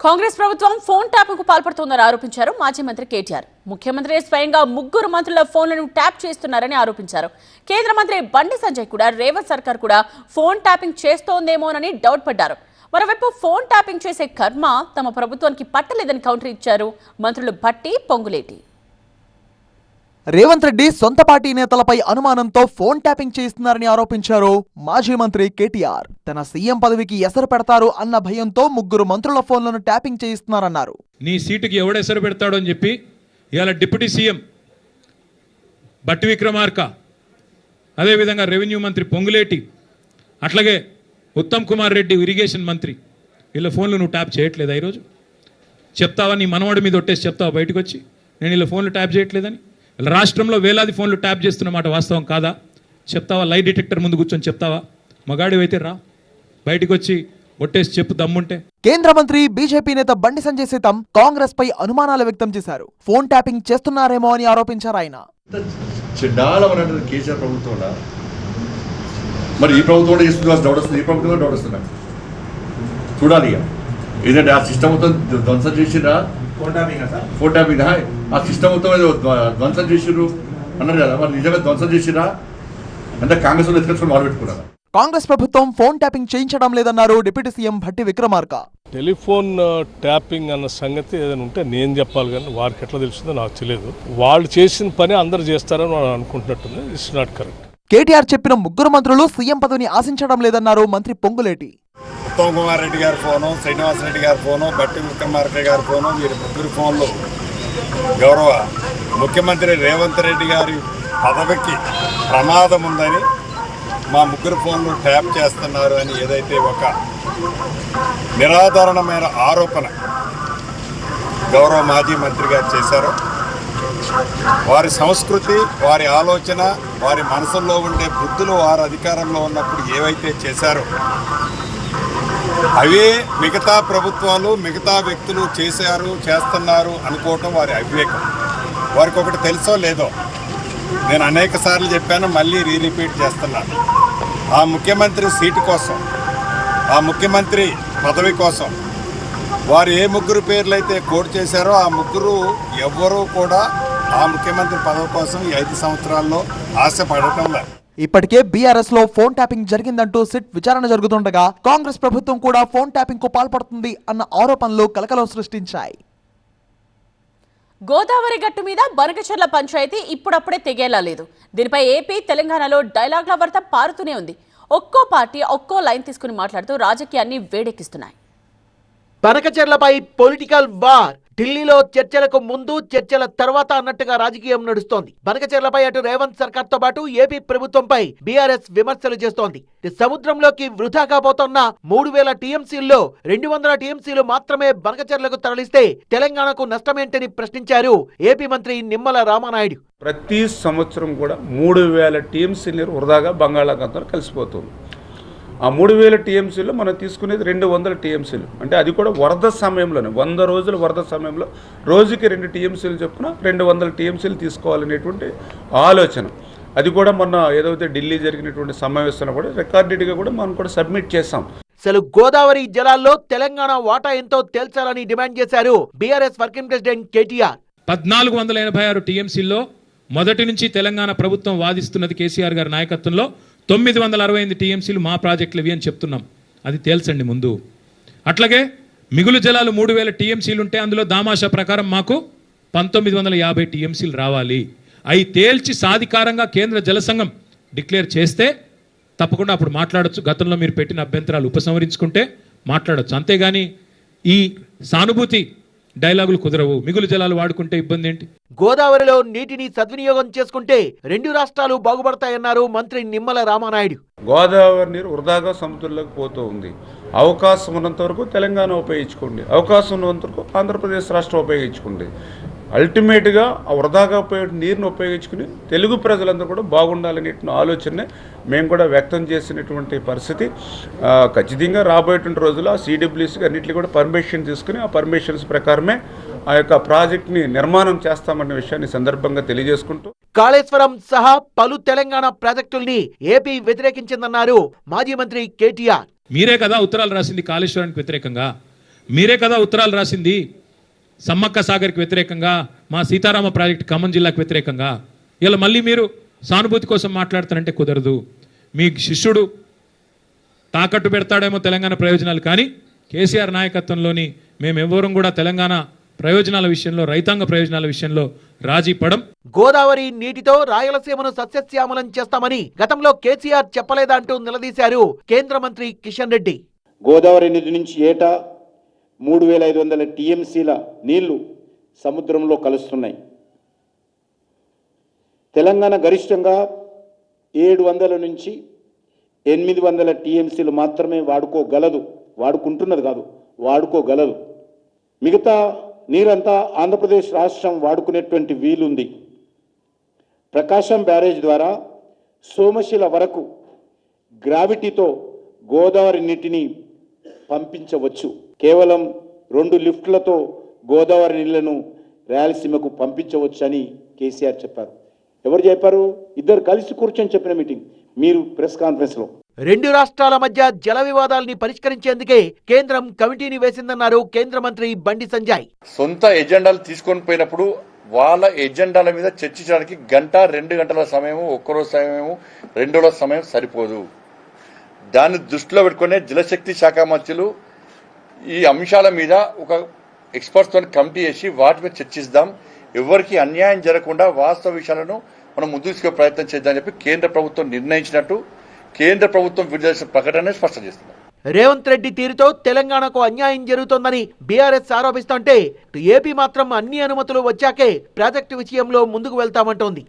కాంగ్రెస్ ప్రభుత్వం ఫోన్ ట్యాపింగ్కు పాల్పడుతోందని ఆరోపించారు మాజీ మంత్రి కేటీఆర్. ముఖ్యమంత్రి స్వయంగా 3 మంత్రుల ఫోన్లను ట్యాప్ చేస్తున్నారని ఆరోపించారు. కేంద్ర మంత్రి బండి సంజయ్ కూడా రేవంత్ సర్కార్ కూడా ఫోన్ ట్యాపింగ్ చేస్తోందేమోనని డౌట్ పడ్డారు. మరోవైపు ఫోన్ ట్యాపింగ్ చేసే కర్మ తమ ప్రభుత్వానికి పట్టలేదని కౌంటర్ ఇచ్చారు మంత్రులు భట్టి, పొంగులేటి. రేవంత్ రెడ్డి సొంత పార్టీ నేతలపై అనుమానంతో ఫోన్ ట్యాపింగ్ చేస్తున్నారని ఆరోపించారు మాజీ మంత్రి కేటీఆర్. తన సీఎం పదవికి ఎసరు పెడతారు అన్న భయంతో 3 మంత్రుల ఫోన్లను ట్యాపింగ్ చేయిస్తున్నారన్నారు. నీ సీటుకి ఎవడెసరు పెడతాడో అని చెప్పి ఇవాళ డిప్యూటీ సీఎం భట్టి విక్రమార్క, అదేవిధంగా రెవెన్యూ మంత్రి పొంగులేటి, అట్లాగే ఉత్తమ్ కుమార్ రెడ్డి ఇరిగేషన్ మంత్రి, వీళ్ళ ఫోన్లు నువ్వు ట్యాప్ చేయట్లేదా? ఈరోజు చెప్తావా? నీ మనవాడి మీద ఒట్టేసి చెప్తావా బయటకు వచ్చి నేను వీళ్ళ ఫోన్లు ట్యాప్ చేయట్లేదని? రాష్ట్రంలో వేలాది ఫోన్లు ట్యాప్ చేస్తున్నమాట వాస్తవం కాదా? చెప్తావా? లై డిటెక్టర్ ముందు కూర్చొని చెప్తావా? మగాడివైతే రా, బయటకు వచ్చి ఒట్టేసి చెప్పు దమ్ముంటే. కేంద్ర మంత్రి బీజేపీ నేత బండి సంజయ్ సైతం కాంగ్రెస్ పై అనుమానాలు వ్యక్తం చేశారు. ఫోన్ ట్యాపింగ్ చేస్తున్నారేమో అని ఆరోపించారు ఆయన. మరి ఈ ప్రభుత్వం డౌట్ వస్తుంది, ఈ ప్రభుత్వం డౌట్ వస్తున్నా చూడాలి. ఏదంటే ఆ సిస్టమ్ మొత్తం ధ్వంసం చేసిరా, ఫోన్ ట్యాపింగ్ ఆ సిస్టమ్ మొత్తం ధ్వంసం చేసిర్రు అన్నారు కదా. మరి నిజంగా ధ్వంసం చేసిరా అంటే కాంగ్రెస్ వాళ్ళు ఎత్తుకొని వాళ్ళు పెట్టుకున్నారు. కాంగ్రెస్ ప్రభుత్వం ఫోన్ ట్యాపింగ్ చేయించడం లేదన్నారు deputy CM Bhatti Vikramarka. Telephone tapping అన్న సంగతి ఏదైనా ఉంటే నేను చెప్పాలి, కానీ వారికి ఎట్లా తెలుస్తుందో నాకు తెలియదు. వాళ్ళు చేసిన పని అందరు చేస్తారని వాళ్ళు అనుకుంటున్నట్టుంది. It's not correct. కేటీఆర్ చెప్పిన 3 మంత్రులు సీఎం పదవిని ఆశించడం లేదన్నారు మంత్రి పొంగులేటి. ఉత్తమ్ కుమార్ రెడ్డి గారి ఫోను, శ్రీనివాసరెడ్డి గారి ఫోను, భట్టి విక్రమార్క గారి ఫోను, వీరి 3 ఫోన్లు గౌరవ ముఖ్యమంత్రి రేవంత్ రెడ్డి గారి పదవికి ప్రమాదం ఉందని మా 3 ఫోన్లు ట్యాప్ చేస్తున్నారు అని ఏదైతే ఒక నిరాధారణమైన ఆరోపణ గౌరవ మాజీ మంత్రి గారు చేశారో, వారి సంస్కృతి, వారి ఆలోచన, వారి మనసుల్లో ఉండే బుద్ధులు వారు అధికారంలో ఉన్నప్పుడు ఏవైతే చేశారో అవే మిగతా ప్రభుత్వాలు, మిగతా వ్యక్తులు చేస్తున్నారు అనుకోవటం వారి అవివేకం. వారికి ఒకటి తెలుసో లేదో, నేను అనేక సార్లు చెప్పాను, మళ్ళీ రిపీట్ చేస్తున్నాను. ఆ ముఖ్యమంత్రి సీటు కోసం, ఆ ముఖ్యమంత్రి పదవి కోసం వారు ఏ 3 పేర్లు అయితే కోట్ చేశారో ఆ 3 ఎవ్వరూ కూడా ఆ ముఖ్యమంత్రి పదవి కోసం ఈ 5 సంవత్సరాల్లో ఆశపడటం లేదు. ఇప్పటికే బీఆర్ఎస్ లో ఫోన్ ట్యాపింగ్ జరిగిందంటూ సిట్ విచారణ జరుగుతుండగా కాంగ్రెస్ ప్రభుత్వం కూడా ఫోన్ ట్యాపింగ్ కు పాల్పడుతుంది అన్న ఆరోపణలు కలకలం సృష్టించాయి. గోదావరి గట్టు మీద బనకచెర్ల పంచాయతీ ఇప్పుడప్పుడే తెగేలా లేదు. దీనిపై ఏపీ, తెలంగాణలో డైలాగ్ల వర్త పారుతూనే ఉంది. ఒక్కో పార్టీ ఒక్కో లైన్ తీసుకుని మాట్లాడుతూ రాజకీయాన్ని వేడెక్కిస్తున్నాయి. బనకచెర్లపై పొలిటికల్ వార్. ఢిల్లీలో చర్చలకు ముందు, చర్చల తర్వాత అన్నట్టుగా రాజకీయం నడుస్తోంది. బనకచెర్లపై అటు రేవంత్ సర్కార్ తో పాటు ఏపీ ప్రభుత్వంపై బీఆర్ఎస్ విమర్శలు చేస్తోంది. సముద్రంలోకి వృధాగా పోతున్న 3000 టీఎంసీల్లో 200 టీఎంసీలు మాత్రమే బనకచెర్లకు తరలిస్తే తెలంగాణకు నష్టమేంటని ప్రశ్నించారు ఏపీ మంత్రి నిమ్మల రామానాయుడు. ప్రతి సంవత్సరం కూడా 3000 టీఎంసీ నీరు వృధాగా బంగాళాఖాతంలో కలిసిపోతుంది. ఆ 3000 టీఎంసీలో మనం తీసుకునేది 200 టీఎంసీలు. అంటే అది కూడా వరద సమయంలోనే, 100 రోజుల వరద సమయంలో రోజుకి 2 టీఎంసీలు చొప్పున 200 టీఎంసీలు తీసుకోవాలనేటువంటి ఆలోచన. అది కూడా మొన్న ఏదైతే ఢిల్లీ జరిగినటువంటి సమావేశంలో కూడా రికార్డెడ్గా కూడా మనం కూడా సబ్మిట్ చేశాం. అసలు గోదావరి జలాల్లో తెలంగాణ వాటా ఎంతో తేల్చాలని డిమాండ్ చేశారు బీఆర్ఎస్ వర్కింగ్ ప్రెసిడెంట్ కేటీఆర్. 1486 టీఎంసీల్లో మొదటి నుంచి తెలంగాణ ప్రభుత్వం వాదిస్తున్నది కేసీఆర్ గారి నాయకత్వంలో 968 టీఎంసీలు మా ప్రాజెక్టులు ఇవి అని చెప్తున్నాం. అది తేల్చండి ముందు. అట్లాగే మిగులు జలాలు 3000 టీఎంసీలు ఉంటే అందులో దామాషా ప్రకారం మాకు 1950 టీఎంసీలు రావాలి. అవి తేల్చి సాధికారంగా కేంద్ర జలసంఘం డిక్లేర్ చేస్తే తప్పకుండా అప్పుడు మాట్లాడచ్చు. గతంలో మీరు పెట్టిన అభ్యంతరాలు ఉపసంహరించుకుంటే మాట్లాడచ్చు. అంతేగాని ఈ సానుభూతి డైలాగులు కుదరవు. మిగులు జలాలు వాడుకుంటే ఇబ్బంది ఏంటి? గోదావరిలో నీటిని సద్వినియోగం చేసుకుంటే 2 రాష్ట్రాలు బాగుపడతాయన్నారు మంత్రి నిమ్మల రామానాయుడు. గోదావరి నీరు వృధాగా సముద్రంలోకి పోతూ ఉంది. అవకాశం ఉన్నంత వరకు తెలంగాణ ఉపయోగించుకోండి, అవకాశం ఉన్నంత వరకు ఆంధ్రప్రదేశ్ రాష్ట్రం ఉపయోగించుకోండి. అల్టిమేట్గా ఆ వృధాగా పోయే నీరుని ఉపయోగించుకుని తెలుగు ప్రజలందరూ కూడా బాగుండాలనే ఆలోచన మేము కూడా వ్యక్తం చేసినటువంటి పరిస్థితి. ఖచ్చితంగా రాబోయేటువంటి రోజుల్లో ఆ సిడబ్ల్యూసీకి అన్నింటినీ కూడా పర్మిషన్ తీసుకుని ఆ పర్మిషన్స్ ప్రకారమే ఆ యొక్క ప్రాజెక్ట్ని నిర్మాణం చేస్తామన్న విషయాన్ని సందర్భంగా తెలియజేసుకుంటూ, కాళేశ్వరం సహా పలు తెలంగాణ ప్రాజెక్టుల్ని ఏపీ వ్యతిరేకించిందన్నారు మాజీ మంత్రి కేటీఆర్. మీరే కదా ఉత్తరాలు రాసింది కాళేశ్వరానికి వ్యతిరేకంగా. మీరే కదా ఉత్తరాలు రాసింది సమ్మక్క సాగర్కి వ్యతిరేకంగా, మా సీతారామ ప్రాజెక్టు ఖమ్మం జిల్లాకు వ్యతిరేకంగా. ఇలా మళ్ళీ మీరు సానుభూతి కోసం మాట్లాడతారంటే కుదరదు. మీ శిష్యుడు తాకట్టు పెడతాడేమో తెలంగాణ ప్రయోజనాలు, కానీ కేసీఆర్ నాయకత్వంలోని మేమెవ్వరం కూడా తెలంగాణ ప్రయోజనాల విషయంలో, రైతాంగ ప్రయోజనాల విషయంలో రాజీ పడం. గోదావరి నీటితో రాయలసీమను సస్యశ్యామలం చేస్తామని గతంలో కేసీఆర్ చెప్పలేదంటూ నిలదీశారు కేంద్ర మంత్రి కిషన్ రెడ్డి. గోదావరి నది నుంచి ఏటా 3500 టీఎంసీల నీళ్లు సముద్రంలో కలుస్తున్నాయి. తెలంగాణ గరిష్టంగా 700 నుంచి 800 టీఎంసీలు మాత్రమే వాడుకుంటున్నది కాదు, వాడుకోగలదు. మిగతా నీరంతా ఆంధ్రప్రదేశ్ రాష్ట్రం వాడుకునేటువంటి వీలుంది. ప్రకాశం బ్యారేజ్ ద్వారా సోమశిల వరకు గ్రావిటీతో గోదావరి నీటిని పంపించవచ్చు. కేవలం 2 లిఫ్ట్లతో గోదావరి నీళ్లను రాయలసీమకు పంపించవచ్చు అని కేసీఆర్ చెప్పారు. ఎవరు చెప్పారు? ఇద్దరు కలిసి కూర్చొని చెప్పిన మీటింగ్, మీరు ప్రెస్ కాన్ఫరెన్స్లో. 2 రాష్ట్రాల మధ్య జల వివాదాల్ని పరిష్కరించేందుకే కేంద్రం కమిటీని వేసిందన్నారు కేంద్ర మంత్రి బండి సంజయ్. సొంత ఎజెండాలు తీసుకొని పోయినప్పుడు వాళ్ళ ఎజెండాల మీద చర్చించడానికి 1-2 గంటల సమయం, ఒక్కరోజు సమయం, 2 రోజుల సమయం సరిపోదు. దాన్ని దృష్టిలో పెట్టుకునే జలశక్తి శాఖ మంత్రులు ఈ అంశాల మీద ఒక ఎక్స్పర్ట్స్తో కమిటీ చేసి వాటి మీద చర్చిద్దాం. ఎవరికి అన్యాయం జరగకుండా వాస్తవ విషయాలను మనం ముందుకు తీసుకునే ప్రయత్నం చేద్దామని చెప్పి కేంద్ర ప్రభుత్వం నిర్ణయించినట్టు కేంద్ర ప్రభుత్వం విడుదల చేసిన ప్రకటన స్పష్టం చేస్తున్నారు. రేవంత్ రెడ్డి తీరుతో తెలంగాణకు అన్యాయం జరుగుతోందని బీఆర్ఎస్ ఆరోపిస్తుంటే ఏపీ మాత్రం అన్ని అనుమతులు వచ్చాకే ప్రాజెక్టు విషయంలో ముందుకు వెళ్తామంటోంది.